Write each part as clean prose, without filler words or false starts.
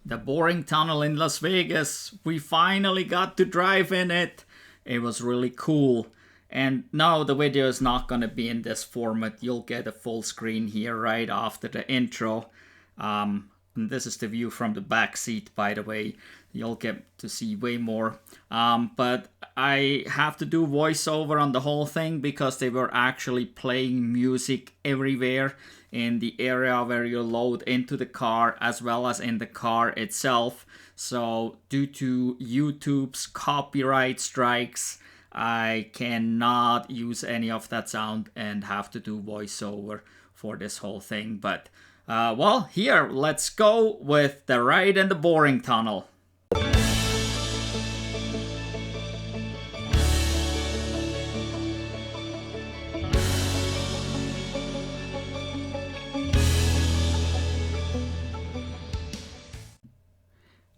The boring tunnel in Las Vegas. We finally got to drive in it. It was really cool. And no, the video is not going to be in this format. You'll get a full screen here right after the intro. And this is the view from the back seat, by the way. You'll get to see way more. But I have to do voiceover on the whole thing because they were actually playing music everywhere in the area where you load into the car as well as in the car itself. So due to YouTube's copyright strikes, I cannot use any of that sound and have to do voiceover for this whole thing. But well, here, let's go with the ride in the boring tunnel.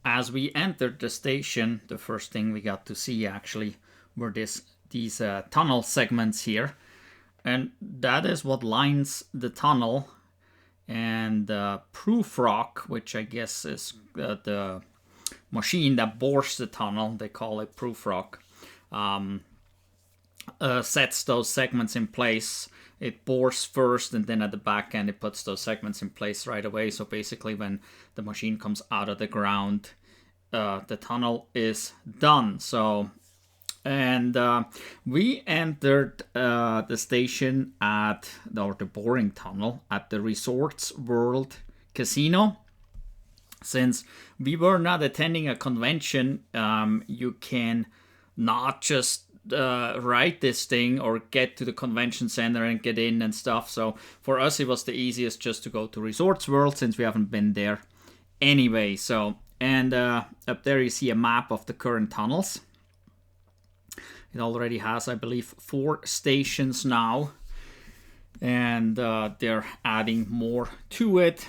As we entered the station, the first thing we got to see actually were these tunnel segments here. And that is what lines the tunnel. And proof rock, which I guess is the machine that bores the tunnel, they call it proof rock, sets those segments in place. It bores first, and then at the back end it puts those segments in place right away. So basically when the machine comes out of the ground, the tunnel is done. And we entered the station or the boring tunnel at the Resorts World Casino. Since we were not attending a convention, you can not just ride this thing or get to the convention center and get in and stuff. So for us, it was the easiest just to go to Resorts World since we haven't been there anyway. So, and up there you see a map of the current tunnels. It already has, I believe, 4 stations now, and they're adding more to it.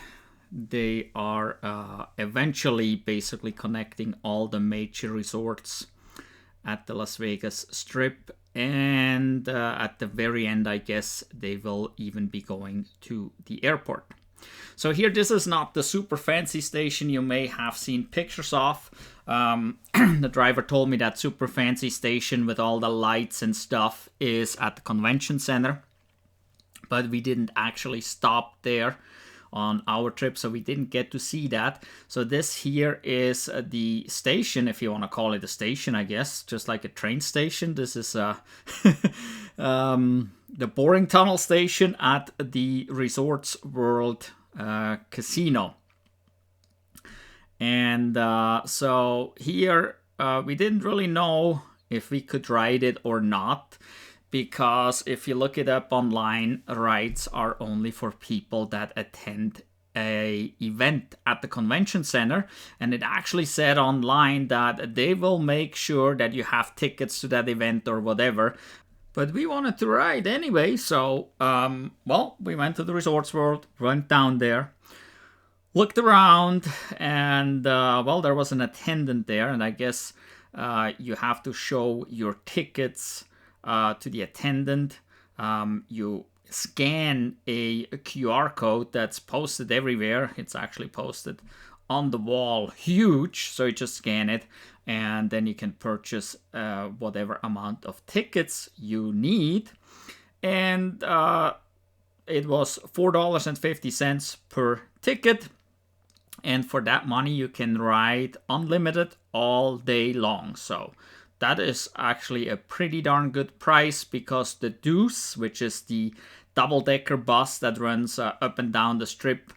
They are eventually basically connecting all the major resorts at the Las Vegas Strip, and at the very end, I guess, they will even be going to the airport. So here, this is not the super fancy station you may have seen pictures of. The driver told me that super fancy station with all the lights and stuff is at the convention center. But we didn't actually stop there on our trip, so we didn't get to see that. So this here is the station, if you want to call it a station, I guess, just like a train station. This is the boring tunnel station at the Resorts World Casino. And so here we didn't really know if we could ride it or not, because if you look it up online, rides are only for people that attend a event at the convention center. And it actually said online that they will make sure that you have tickets to that event or whatever. But we wanted to ride anyway, so well, we went to the Resorts World, went down there, looked around, and well, there was an attendant there, and I guess you have to show your tickets to the attendant. You scan a QR code that's posted everywhere. It's actually posted on the wall, huge, so you just scan it, and then you can purchase whatever amount of tickets you need. And it was $4.50 per ticket. And for that money, you can ride unlimited all day long. So that is actually a pretty darn good price, because the Deuce, which is the double-decker bus that runs up and down the strip,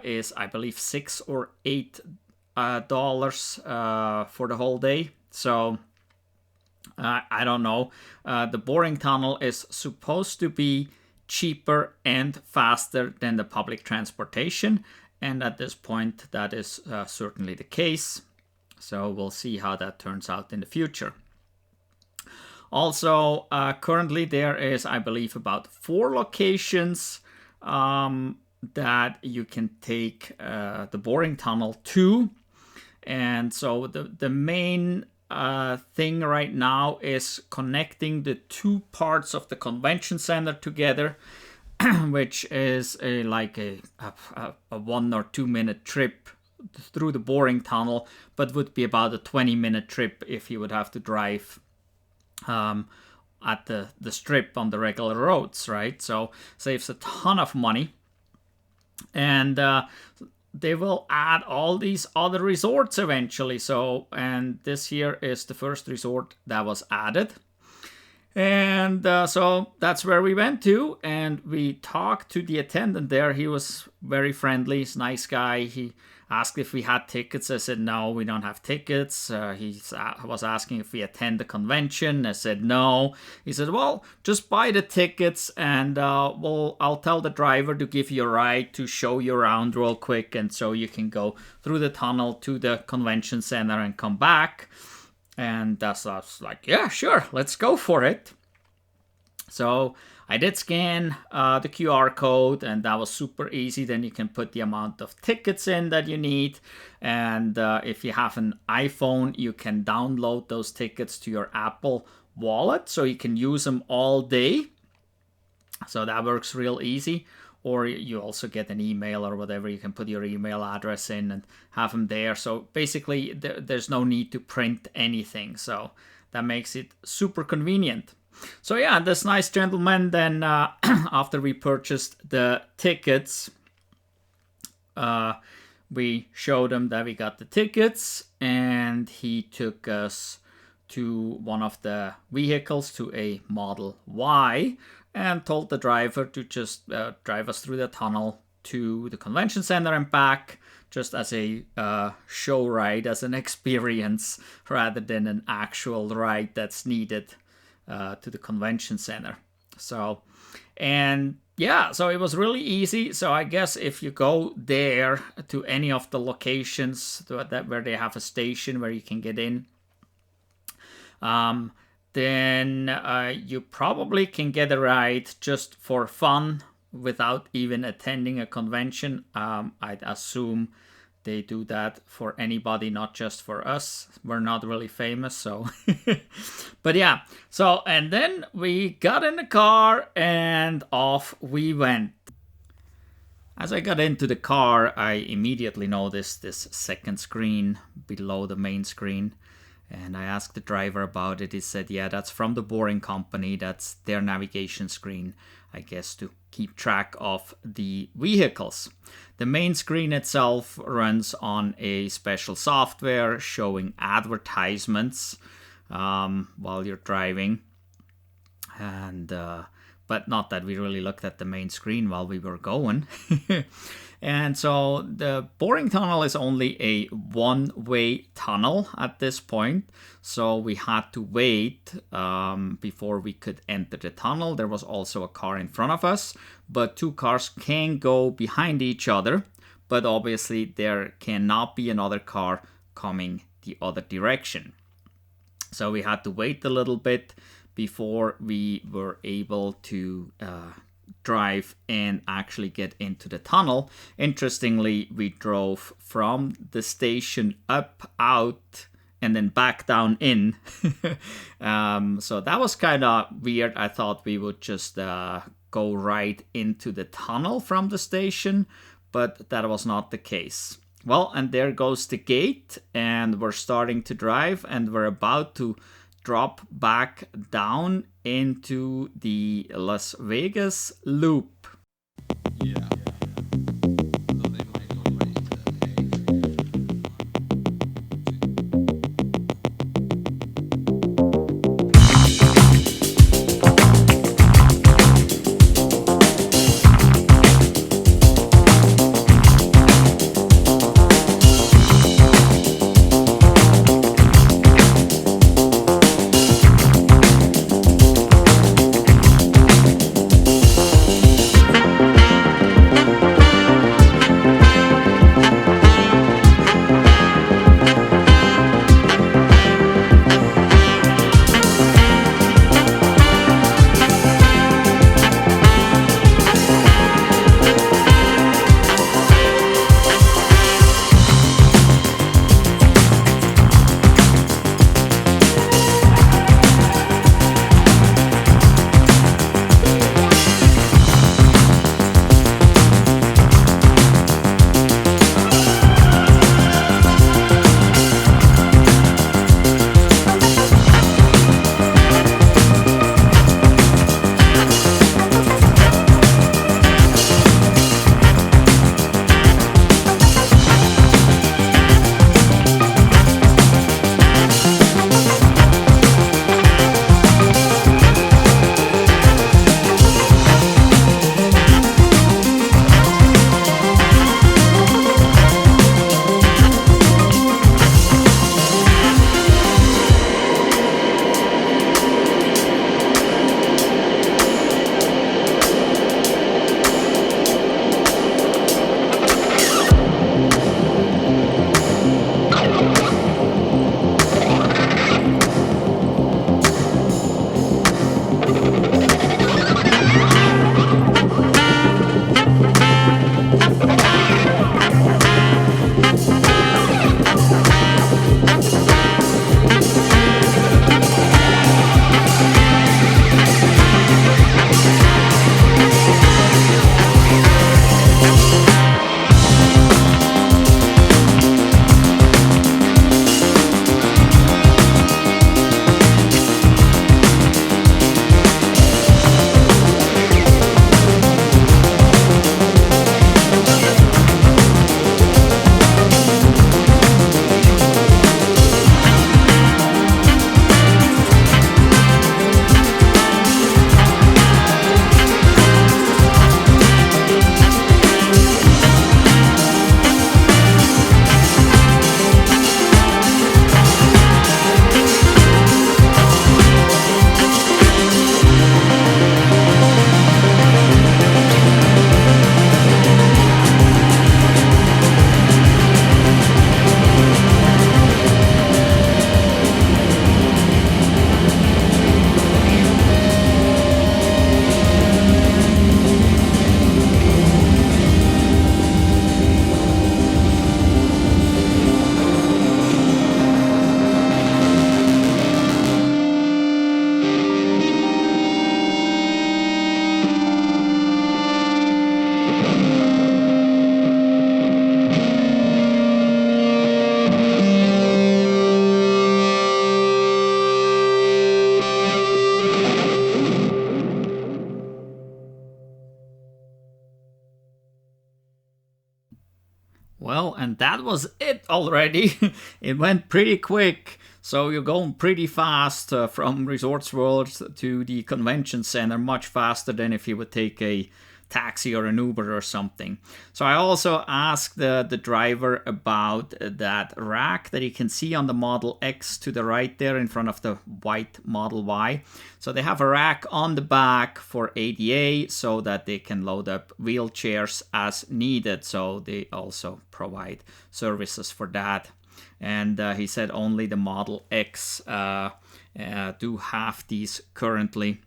is, I believe, $6 or $8 for the whole day. So I don't know. The boring tunnel is supposed to be cheaper and faster than the public transportation. And at this point, that is certainly the case. So we'll see how that turns out in the future. Also, currently there is, I believe, about 4 locations that you can take the boring tunnel to. And so the main thing right now is connecting the 2 parts of the convention center together, which is like a 1 or 2 minute trip through the boring tunnel, but would be about a 20-minute trip if you would have to drive at the strip on the regular roads, right? So saves a ton of money. And they will add all these other resorts eventually. So, and this here is the first resort that was added. And so that's where we went to, and we talked to the attendant there. He was very friendly, he's a nice guy. He asked if we had tickets. I said, no, we don't have tickets. He was asking if we attend the convention. I said, no. He said, well, just buy the tickets, and I'll tell the driver to give you a ride to show you around real quick, and so you can go through the tunnel to the convention center and come back. And I was like, yeah, sure, let's go for it. So I did scan the QR code, and that was super easy. Then you can put the amount of tickets in that you need. And if you have an iPhone, you can download those tickets to your Apple Wallet, so you can use them all day. So that works real easy. Or you also get an email or whatever. You can put your email address in and have them there. So basically, there's no need to print anything. So that makes it super convenient. So yeah, this nice gentleman then, after we purchased the tickets, we showed him that we got the tickets, and he took us to one of the vehicles, to a Model Y, and told the driver to just drive us through the tunnel to the convention center and back, just as a show ride, as an experience, rather than an actual ride that's needed to the convention center. So, and yeah, so it was really easy. So I guess if you go there to any of the locations where they have a station where you can get in, then you probably can get a ride just for fun without even attending a convention. I'd assume they do that for anybody, not just for us. We're not really famous, so. But yeah, so, and then we got in the car and off we went. As I got into the car, I immediately noticed this second screen below the main screen. And I asked the driver about it. He said, yeah, that's from the Boring Company. That's their navigation screen, I guess, to keep track of the vehicles. The main screen itself runs on a special software showing advertisements while you're driving. And but not that we really looked at the main screen while we were going. And so the Boring Tunnel is only a one-way tunnel at this point. So we had to wait before we could enter the tunnel. There was also a car in front of us, but two cars can go behind each other. But obviously there cannot be another car coming the other direction. So we had to wait a little bit before we were able to drive and actually get into the tunnel. Interestingly, we drove from the station up, out, and then back down in. So that was kind of weird. I thought we would just go right into the tunnel from the station, but that was not the case. Well, and there goes the gate, and we're starting to drive, and we're about to drop back down into the Las Vegas loop. Yeah. and that was it already. It went pretty quick. So you're going pretty fast from Resorts World to the convention center, much faster than if you would take a taxi or an Uber or something. So I also asked the driver about that rack that you can see on the Model X to the right there in front of the white Model Y. So they have a rack on the back for ADA so that they can load up wheelchairs as needed. So they also provide services for that. And he said only the Model X do have these currently.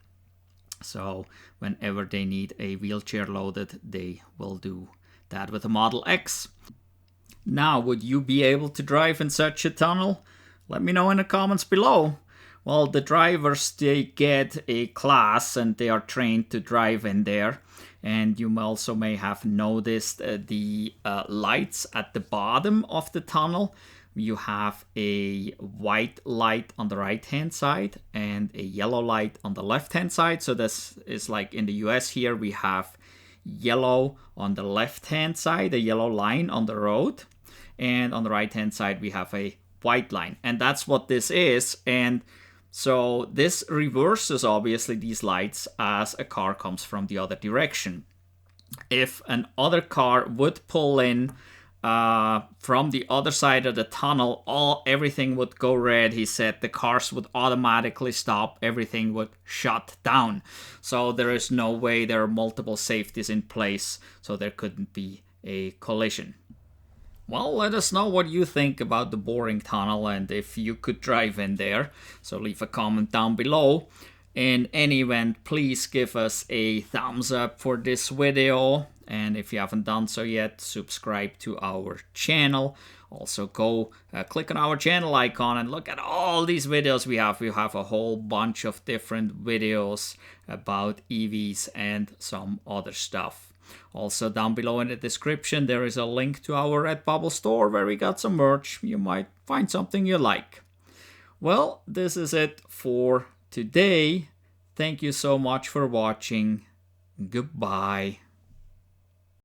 So whenever they need a wheelchair loaded, they will do that with a Model X. Now, would you be able to drive in such a tunnel? Let me know in the comments below. Well, the drivers, they get a class and they are trained to drive in there. And you also may have noticed the lights at the bottom of the tunnel. You have a white light on the right hand side and a yellow light on the left hand side. So this is like in the US here, we have yellow on the left hand side, a yellow line on the road, and on the right hand side we have a white line, and that's what this is. And so this reverses obviously these lights as a car comes from the other direction. If an other car would pull in from the other side of the tunnel, everything would go red. He said the cars would automatically stop, everything would shut down. So there is no way, there are multiple safeties in place, so there couldn't be a collision. Well, let us know what you think about the boring tunnel and if you could drive in there. So leave a comment down below. In any event, please give us a thumbs up for this video. And if you haven't done so yet, subscribe to our channel. Also go click on our channel icon and look at all these videos we have. We have a whole bunch of different videos about EVs and some other stuff. Also down below in the description there is a link to our Redbubble store where we got some merch. You might find something you like. Well, this is it for today. Thank you so much for watching. Goodbye.